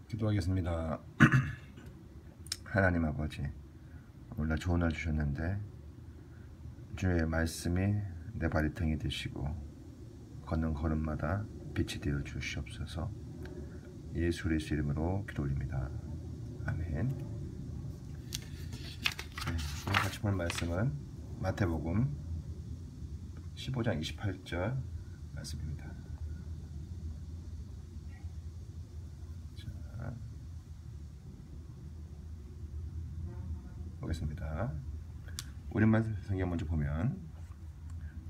기도하겠습니다. 하나님 아버지, 오늘 좋은 날 주셨는데 주의 말씀이 내 발이통이 되시고 걷는 걸음마다 빛이 되어 주시옵소서. 예수 그리스도 이름으로 기도 올립니다. 아멘. 오늘 같이 볼 말씀은 마태복음 15장 28절 말씀입니다. 보겠습니다. 우리말 성경 먼저 보면,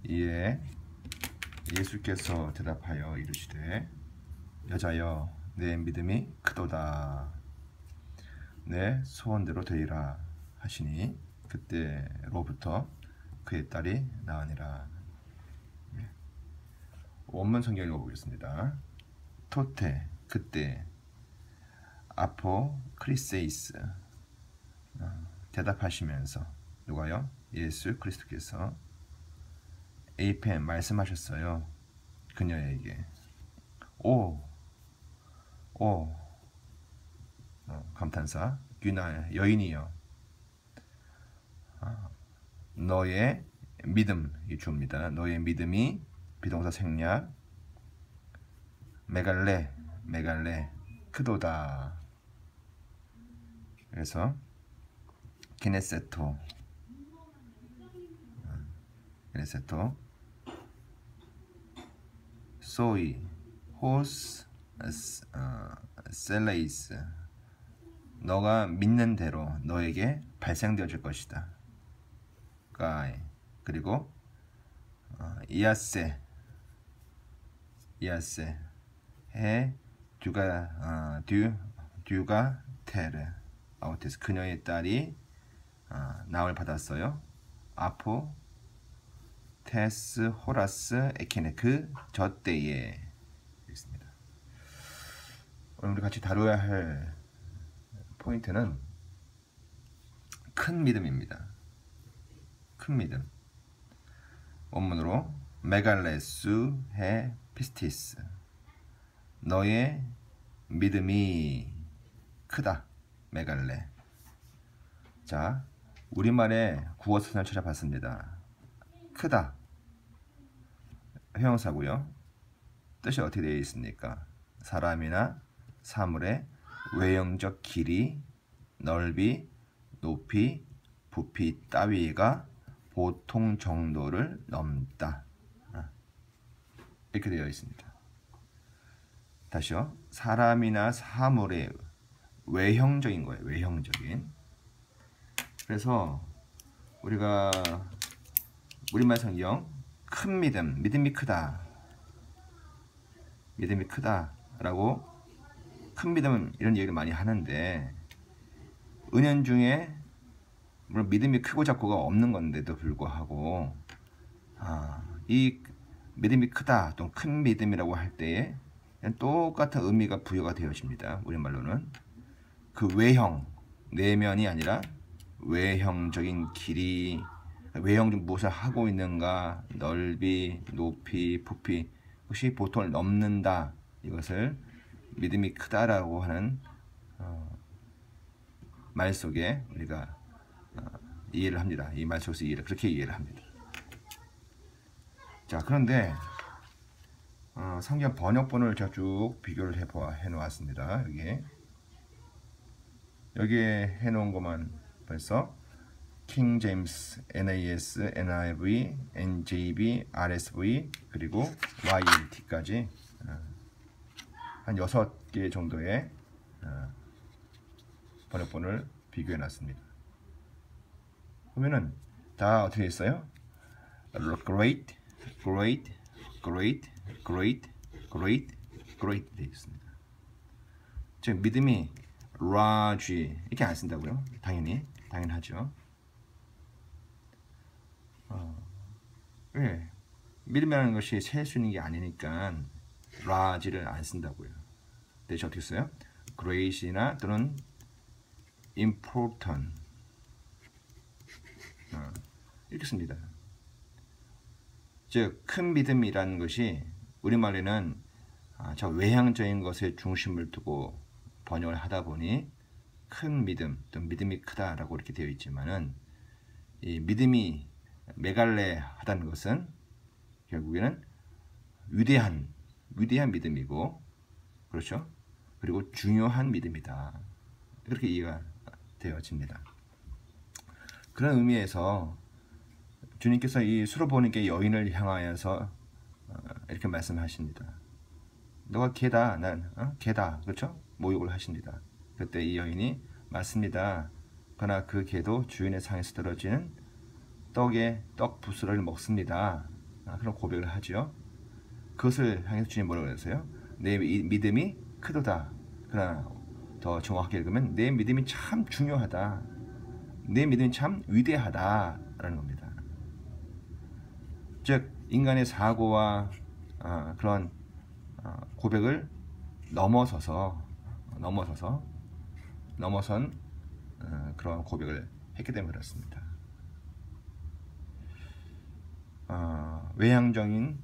이에 예수께서 대답하여 이르시되 여자여 내 믿음이 크도다, 내 소원대로 되리라 하시니 그때로부터 그의 딸이 나으니라. 원문 성경 읽어보겠습니다. 토테 그때, 아포 크리세이스 대답하시면서, 누가요? 예수 그리스도께서 에이펜 말씀하셨어요. 그녀에게 감탄사, 귀나 여인이여, 너의 믿음, 이 주입니다. 너의 믿음이, 비동사 생략, 메갈레 크도다. 그래서 기네세토 소이 호스 셀레이스, 너가 믿는 대로 너에게 발생되어질 것이다. 가이, 그리고 이아세 해 듀가 테르 아우테스, 그녀의 딸이 나을 받았어요. 아포 테스 호라스 에케네, 그 저 때에 있습니다. 오늘 우리 같이 다루어야 할 포인트는 큰 믿음입니다. 큰 믿음. 원문으로 메갈레스 해 피스티스, 너의 믿음이 크다. 메갈레. 자, 우리말의 구어선을 찾아봤습니다. 크다, 형용사고요. 뜻이 어떻게 되어 있습니까? 사람이나 사물의 외형적 길이, 넓이, 높이, 부피 따위가 보통 정도를 넘다, 이렇게 되어 있습니다. 다시요. 사람이나 사물의 외형적인 거예요. 외형적인. 그래서 우리가 우리말 성경 큰 믿음, 믿음이 크다 라고, 큰 믿음은 이런 얘기를 많이 하는데, 은연중에 물론 믿음이 크고 작고가 없는 건데도 불구하고 이 믿음이 크다 또는 큰 믿음이라고 할 때에 똑같은 의미가 부여가 되어집니다. 우리말로는 그 외형, 내면이 아니라 외형적인 길이, 외형적 무엇을 하고 있는가, 넓이, 높이, 부피, 혹시 보통을 넘는다, 이것을 믿음이 크다라고 하는 말 속에 우리가 이해를 합니다. 이 말 속에서 그렇게 이해를 합니다. 자, 그런데 성경 번역본을 제가 쭉 비교를 해놓았습니다. 여기에 해놓은 것만 벌써 킹 제임스, NAS, NIV, NJB, RSV, 그리고 YLT까지 한 6개 정도의 번역본을 비교해놨습니다. 보면은 다 어떻게 있어요? great 되어 있습니다. 즉 믿음이 large 이렇게 안 쓴다고요? 당연하죠. 왜? 믿음이라는 것이 셀 수 있는 게 아니니까 large를 안 쓴다고요. 대신 어떻게 써요? great이나 또는 important 이렇게 씁니다. 즉 큰 믿음이라는 것이 우리말에는 저 외향적인 것에 중심을 두고 번역을 하다 보니 큰 믿음, 또 믿음이 크다라고 이렇게 되어 있지만은 이 믿음이 메갈레하다는 것은 결국에는 위대한 믿음이고, 그렇죠? 그리고 중요한 믿음이다. 그렇게 이해가 되어집니다. 그런 의미에서 주님께서 이 수로보니께 여인을 향하여서 이렇게 말씀하십니다. 너가 개다, 난 개다, 그렇죠? 모욕을 하십니다. 그때 이 여인이 맞습니다. 그러나 그 개도 주인의 상에서 떨어지는 떡 부스러기를 먹습니다. 그런 고백을 하죠. 그것을 향해서 주님 뭐라고 그랬어요? 내 믿음이 크도다. 그러나 더 정확하게 읽으면 내 믿음이 참 중요하다. 내 믿음이 참 위대하다라는 겁니다. 즉 인간의 사고와 그런 고백을 넘어선 그런 고백을 했기 때문에 그렇습니다. 외향적인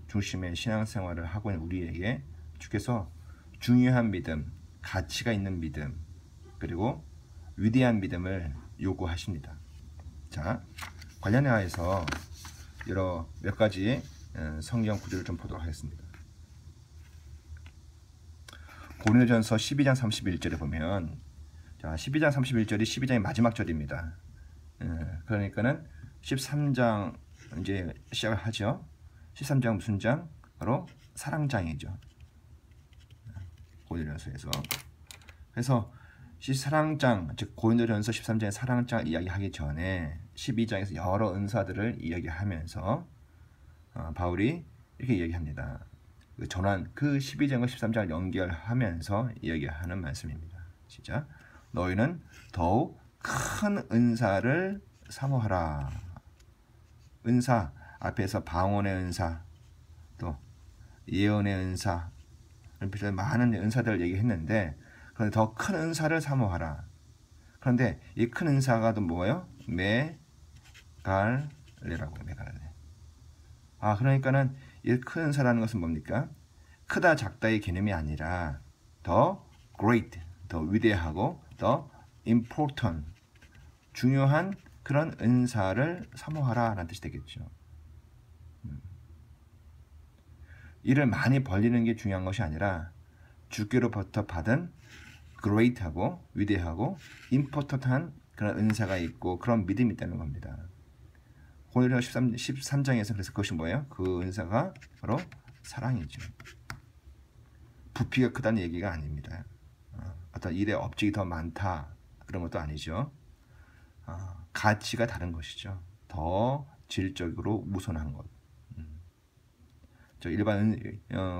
중심의 신앙생활을 하고 있는 우리에게 주께서 중요한 믿음, 가치가 있는 믿음, 그리고 위대한 믿음을 요구하십니다. 자, 관련해서 여러 몇 가지 성경 구절을 좀 보도록 하겠습니다. 고린도전서 12장 31절에 보면, 자, 12장 31절이 12장의 마지막 절입니다. 그러니까는 13장 이제 시작을 하죠. 13장 무슨 장? 바로 사랑장이죠. 고린도전서에서. 그래서 사랑장, 즉 고린도전서 13장의 사랑장 이야기하기 전에 12장에서 여러 은사들을 이야기하면서 바울이 이렇게 이야기합니다. 전환, 그 12장과 13장을 연결하면서 이야기하는 말씀입니다. 시작. 너희는 더욱 큰 은사를 사모하라. 은사, 앞에서 방언의 은사, 또 예언의 은사, 이런 많은 은사들을 얘기했는데, 그런데 더 큰 은사를 사모하라. 그런데 이 큰 은사가 또 뭐예요? 메갈레라고. 메갈레. 그러니까는 이 큰 은사라는 것은 뭡니까? 크다 작다의 개념이 아니라 더 great, 더 위대하고 더 important, 중요한 그런 은사를 사모하라 라는 뜻이 되겠죠. 이를 많이 벌리는 게 중요한 것이 아니라 주께로부터 받은 great하고 위대하고 important한 그런 은사가 있고 그런 믿음이 있다는 겁니다. 고린도서 13장에서 그래서 그것이 뭐예요? 그 은사가 바로 사랑이죠. 부피가 크다는 얘기가 아닙니다. 어떤 일의 업적이 더 많다 그런 것도 아니죠. 가치가 다른 것이죠. 더 질적으로 우선한 것. 일반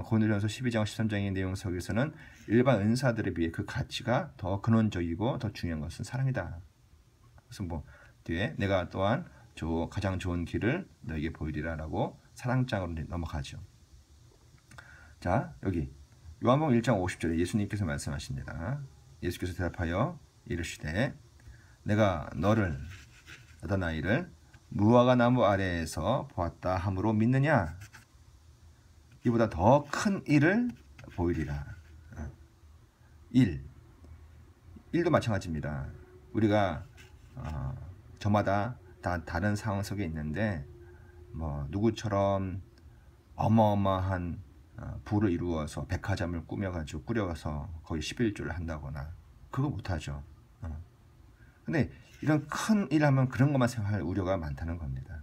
고린도전서 12장 13장의 내용 속에서는 일반 은사들에 비해 그 가치가 더 근원적이고 더 중요한 것은 사랑이다. 그래서 뭐 뒤에 내가 또한 가장 좋은 길을 너에게 보이리라라고 사랑장으로 넘어가죠. 자, 여기 요한복음 1장 50절에 예수님께서 말씀하십니다. 예수께서 대답하여 이르시되 내가 너를 어떤 아이를 무화과 나무 아래에서 보았다 함으로 믿느냐? 이보다 더 큰 일을 보이리라. 일도 마찬가지입니다. 우리가 저마다 다 다른 상황 속에 있는데 뭐 누구처럼 어마어마한 부를 이루어서 백화점을 꾸려서 거의 11조를 한다거나 그거 못하죠. 근데 이런 큰 일 하면 그런 것만 생각할 우려가 많다는 겁니다.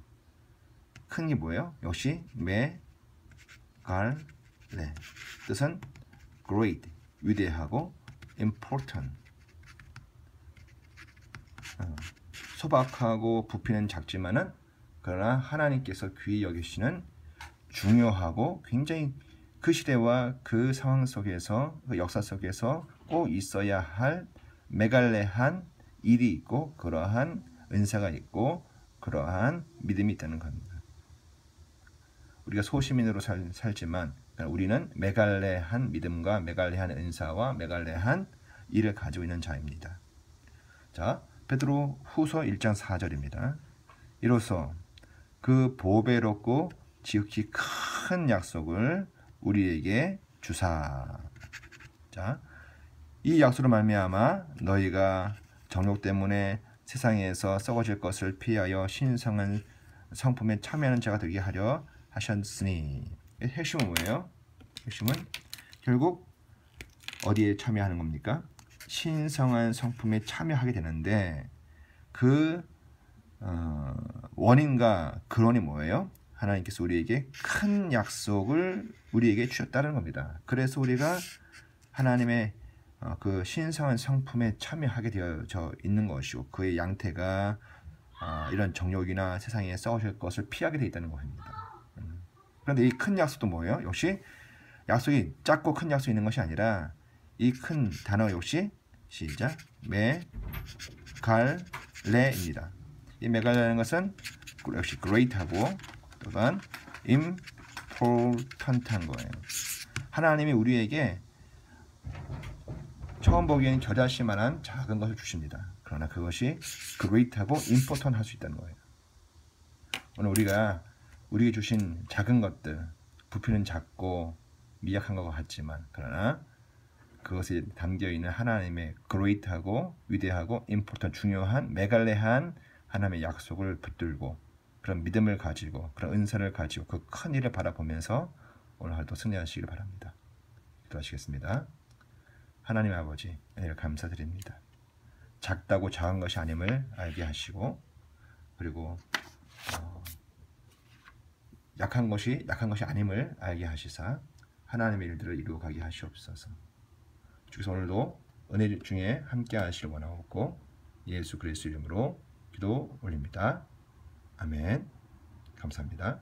큰 게 뭐예요? 역시 뜻은 great, 위대하고 important, 소박하고 부피는 작지만은 그러나 하나님께서 귀히 여기시는 중요하고 굉장히 그 시대와 그 상황 속에서 그 역사 속에서 꼭 있어야 할 메갈레한 일이 있고 그러한 은사가 있고 그러한 믿음이 있다는 겁니다. 우리가 소시민으로 살지만 우리는 메갈레한 믿음과 메갈레한 은사와 메갈레한 일을 가지고 있는 자입니다. 자, 베드로 후서 1장 4절입니다. 이로써 그 보배롭고 지극히 큰 약속을 우리에게 주사. 자, 이 약속으로 말미암아 너희가 정욕 때문에 세상에서 썩어질 것을 피하여 신성한 성품에 참여하는 자가 되게 하려 하셨으니. 핵심은 뭐예요? 핵심은 결국 어디에 참여하는 겁니까? 신성한 성품에 참여하게 되는데 그 원인과 근원이 뭐예요? 하나님께서 우리에게 큰 약속을 우리에게 주셨다는 겁니다. 그래서 우리가 하나님의 그 신성한 성품에 참여하게 되어져 있는 것이고 그의 양태가 이런 정욕이나 세상에 썩어질 것을 피하게 되어 있다는 것입니다. 그런데 이 큰 약속도 뭐예요? 역시 약속이 작고 큰 약속이 있는 것이 아니라 이 큰 단어 역시 시작 메갈레입니다. 이 메갈레라는 것은 역시 great하고 또한 important한 거예요. 하나님이 우리에게 처음 보기에는 겨자씨 만한 작은 것을 주십니다. 그러나 그것이 great하고 important 할 수 있다는 거예요. 오늘 우리가 우리에게 주신 작은 것들, 부피는 작고 미약한 것 같지만 그러나 그것에 담겨있는 하나님의 great하고 위대하고 important 중요한 메갈레한 하나님의 약속을 붙들고 그런 믿음을 가지고 그런 은사를 가지고 그 큰 일을 바라보면서 오늘 하루도 승리하시길 바랍니다. 기도하시겠습니다. 하나님 아버지 은혜를 감사드립니다. 작다고 작은 것이 아님을 알게 하시고 그리고 약한 것이 아님을 알게 하시사 하나님의 일들을 이루어가게 하시옵소서. 주께서 오늘도 은혜 중에 함께 하시길 원하옵고 예수 그리스도 이름으로 기도 올립니다. 아멘. 감사합니다.